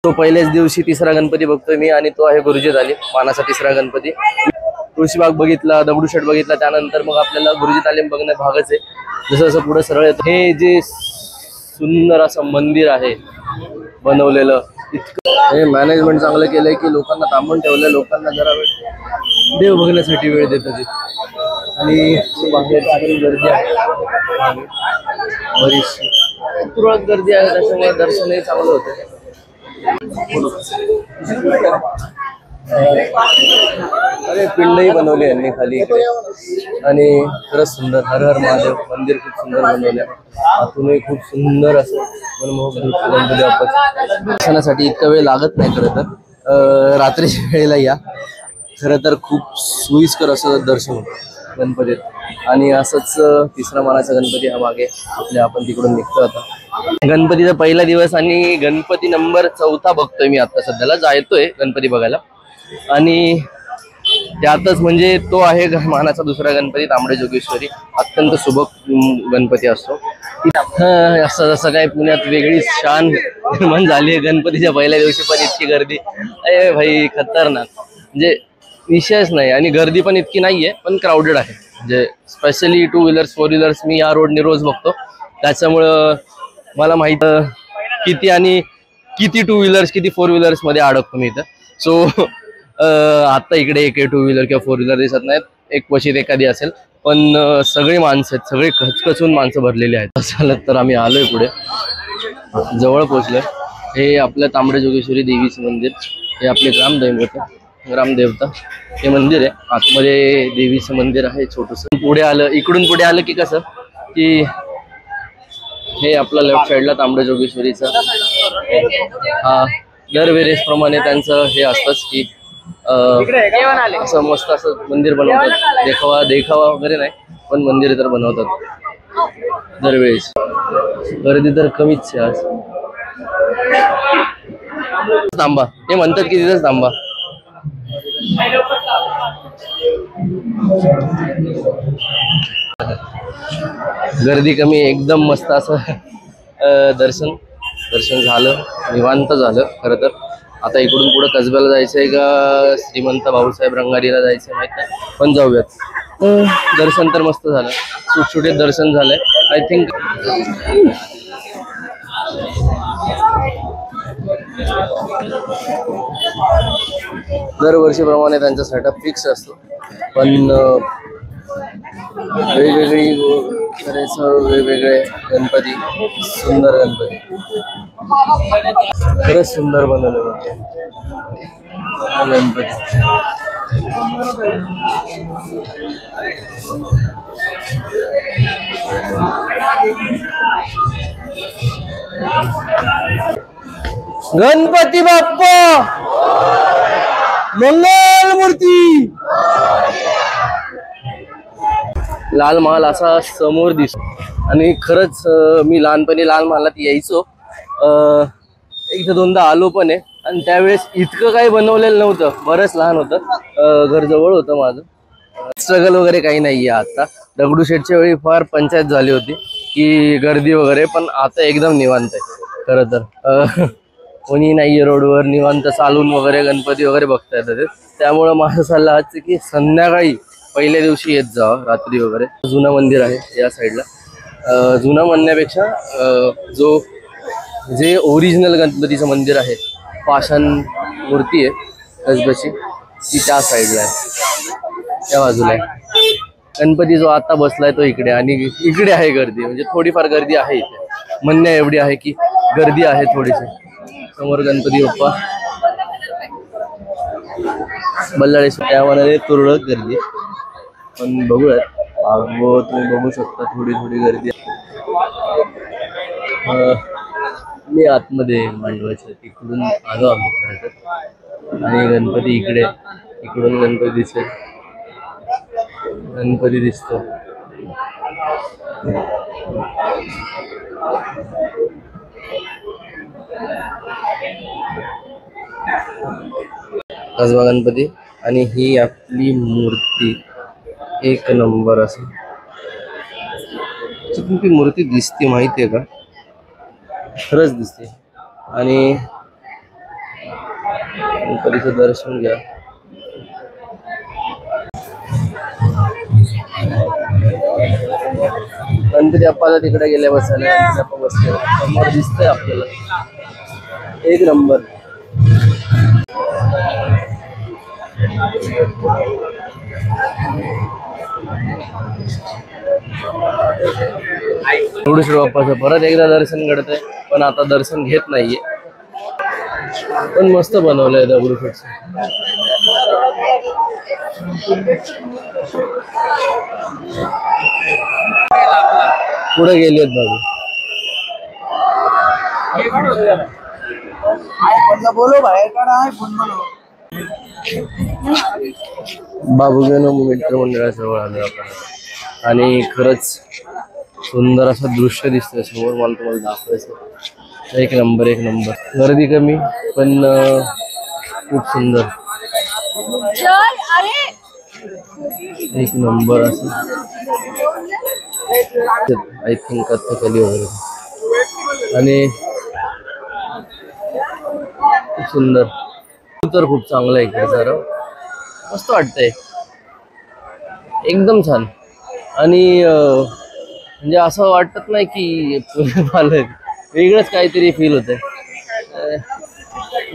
तो पहिल्याच दिवशी तिसरा गणपती बघतोय मी आणि तो आहे गुरुजी तालीम मानाचा तिसरा गणपती। तुळशीबाग बघितला, दगडूशेठ बघितला, त्यानंतर मग आपल्याला गुरुजी तालीम बघणं भागच आहे। जसं जसं पुढे सरळ येतं हे जे सुंदर असं मंदिर आहे बनवलेलं, इतकं हे मॅनेजमेंट चांगलं केलंय की लोकांना थांबून ठेवलंय, लोकांना जरा वेळ देव बघण्यासाठी वेळ देतात आणि बाहेर गर्दी आहे बरीचशी, तुरळक गर्दी आहे, त्याच्यामुळे दर्शनही चांगलं होतं। अरे पिंडही बनवली यांनी खाली इकडे आणि खरंच सुंदर, हर हर महादेव मंदिर खूप सुंदर बनवले, आतूनही खूप सुंदर असं मनमोहक गणपती बाप्पाच्या दर्शनासाठी इतका वेळ लागत नाही खरं तर, रात्रीच्या वेळेला या, खरं तर खूप सोयीस्कर असं दर्शन होतं गणपतीत। आणि असंच तिसरा मानाचा गणपती हा मागे आपल्या आपण तिकडून निघतो आता। गणपतीचा पहिला दिवस आणि गणपती नंबर 4 बघतोय मी आता सध्याला, जायतोय गणपती बघायला आणि त्यातच म्हणजे तो आहे मानाचा दुसरा गणपती तांबडे जोगेश्वरी, अत्यंत सुबक गणपती असतो। असं जसं काय पुण्यात वेगळी शान निर्माण झाली आहे गणपतीच्या पहिल्या दिवशी, पण इतकी गर्दी अरे भाई खतरनाक, म्हणजे विषयच नाही। आणि गर्दी पण इतकी नाहीये पण क्राऊडेड आहे, म्हणजे स्पेशली 2 व्हीलर्स 4 व्हीलर्स मी या रोडने रोज बघतो, त्याच्यामुळं मला माहित किती आणि किती 2 व्हीलर्स किती 4 व्हीलर्स मध्ये अडकतो मी इथं। सो आता इकडे एक 2 व्हीलर किंवा 4 व्हीलर दिसत नाहीत, एक क्वचित एखादी असेल, पण सगळी माणसं आहेत, सगळे खचखचून माणसं भरलेली आहेत। चालत तर आम्ही आलोय पुढे, जवळ पोहोचलोय। हे आपलं तांबडे जोगेश्वरी देवीचं मंदिर, हे आपले ग्रामदेवता हे मंदिर आहे, आतमध्ये देवीचं मंदिर आहे छोटंसं। पुढे आलं, इकडून पुढे आलं की कसं की हे आपलं लेफ्ट साईडला तांबडे जोगेश्वरीचं हा दरवेळेस प्रमाणे त्यांचं हे असतंच की असं मस्त असं मंदिर बनवतात, देखावा वगैरे नाही पण मंदिर तर बनवतात दरवेळेस। गर्दी तर कमीच आहे आज, थांबा हे म्हणतात की तिथेच थांबा। गर्दी कमी, एकदम मस्त असं दर्शन झालं, निवांत झालं खरं तर। आता इकडून पुढे कसब्याला जायचंय का श्रीमंत भाऊसाहेब रंगारीला जायचंय माहित नाही, पण जाऊयात। दर्शन तर मस्त झालं, सुटसुटीत दर्शन झालंय आय थिंक। दरवर्षीप्रमाणे त्यांचा सेटअप फिक्स असतो, पण वेगवेगळे गणपती, सुंदर गणपती, खरंच सुंदर बनवलं गणपती। गणपती बाप्पा मंगल मूर्ती। लाल महाल असा समोर दिसतो आणि खरंच मी लहानपणी लाल महालात यायचो, एकदा दोनदा आलो पण आहे, आणि त्यावेळेस इतकं काही बनवलेलं नव्हतं, बरंच लहान होतं, घर जवळ होतं माझं, स्ट्रगल वगैरे काही नाहीये। आता दगडूशेठच्या वेळी फार पंचायत झाली होती की गर्दी वगैरे, पण आता एकदम निवांत आहे खरं तर। कोणी नाहीये रोडवर, निवांत चालून वगैरे गणपती वगैरे बघता येतात, त्यामुळं माझा सल्ला हाच की संध्याकाळी पहिल्या दिवशी येत जावं, रात्री वगैरे। जुनं मंदिर आहे या साईडला, जुनं म्हणण्यापेक्षा जे ओरिजिनल गणपतीचं मंदिर आहे, पाषाण मूर्ती आहे कसब्याची, ती त्या साईडला आहे, त्या बाजूला आहे। गणपती जो आता बसलाय तो इकडे, आणि इकडे आहे गर्दी, म्हणजे थोडीफार गर्दी आहे इथे, म्हणण्या एवढी आहे की गर्दी आहे थोडीशी। समोर गणपती बाप्पा बल्लाळे, त्या मनाने तुरळक गर्दी, पण बघूयात। तुम्ही बघू शकता थोडी गर्दी आहे। मी आतमध्ये मांडवाच्या तिकडून आलो आम्ही, आणि गणपती इकडे, इकडून गणपती दिसतो। कसबा गणपती, आणि ही आपली मूर्ती एक नंबर असं ती मूर्ती दिसते, माहितीये का, खरंच दिसते। आणि गणपतीचं दर्शन घ्या. गणपती बाप्पाला तिकडे गेले बसायला, आपण बसले समोर दिसतंय आपल्याला. एक नंबर. दगडूशेठ बाप्पाचं परत एकदा दर्शन घडतंय, पण आता दर्शन घेत नाहीये. पण मस्त बनवलंय दगडूशेठचं. पुढे गेलेत बाबू. बाबू घेऊन मित्रमंडळाजवळ आलो आपण आणि खरंच सुंदर असं दृश्य दिसतंय समोर. मला तुम्हाला दाखवायचं. एक नंबर, एक नंबर. गर्दी कमी पण खूप सुंदर. एक नंबर असं. आय थिंक कथकली वगैरे आणि खूप सुंदर. तर खूप चांगलं आहे इकडे जरा. मस्त वाटतंय, एकदम छान. आणि म्हणजे असं वाटत नाही की पुण्यात आलोय, वेगळंच काहीतरी फील होतंय.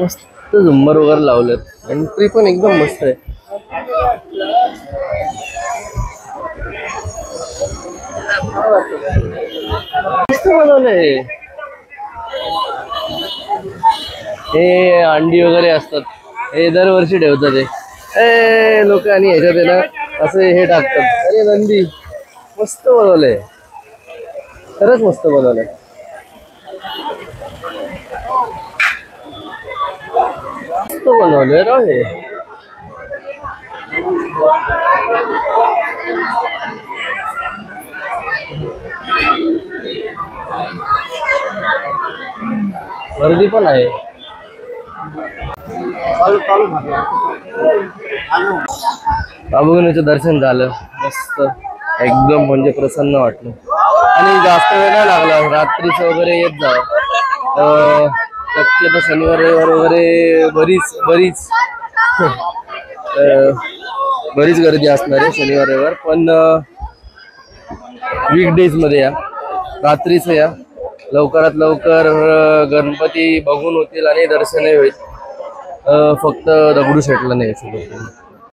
मस्त झुंबर वगैरे लावलेत. एंट्री पण एकदम मस्त आहे. मस्त बनवलंय. हे अंडी वगैरे असतात, हे दरवर्षी ठेवतात हे लोक आणि ह्याच्यात आहे ना असं हे टाकतात. अरे नंदी मस्त बनवलंय, खरंच मस्त बनवलंय. मस्त बनवलंय राव हे. गर्दी पण आहे. बाबूगणेचं दर्शन झालं मस्त एकदम, म्हणजे प्रसन्न वाटलं. आणि जास्त वेळ नाही लागला, रात्रीचं वगैरे येत जावं. शक्यतो शनिवार रविवार वगैरे बरीच गर्दी असणार आहे शनिवार रविवार. पण वीकडेज मध्ये या, रात्रीचं या. लवकरात लवकर गणपती बघून होतील आणि दर्शनही होईल. फक्त दगडूशेठला नाही.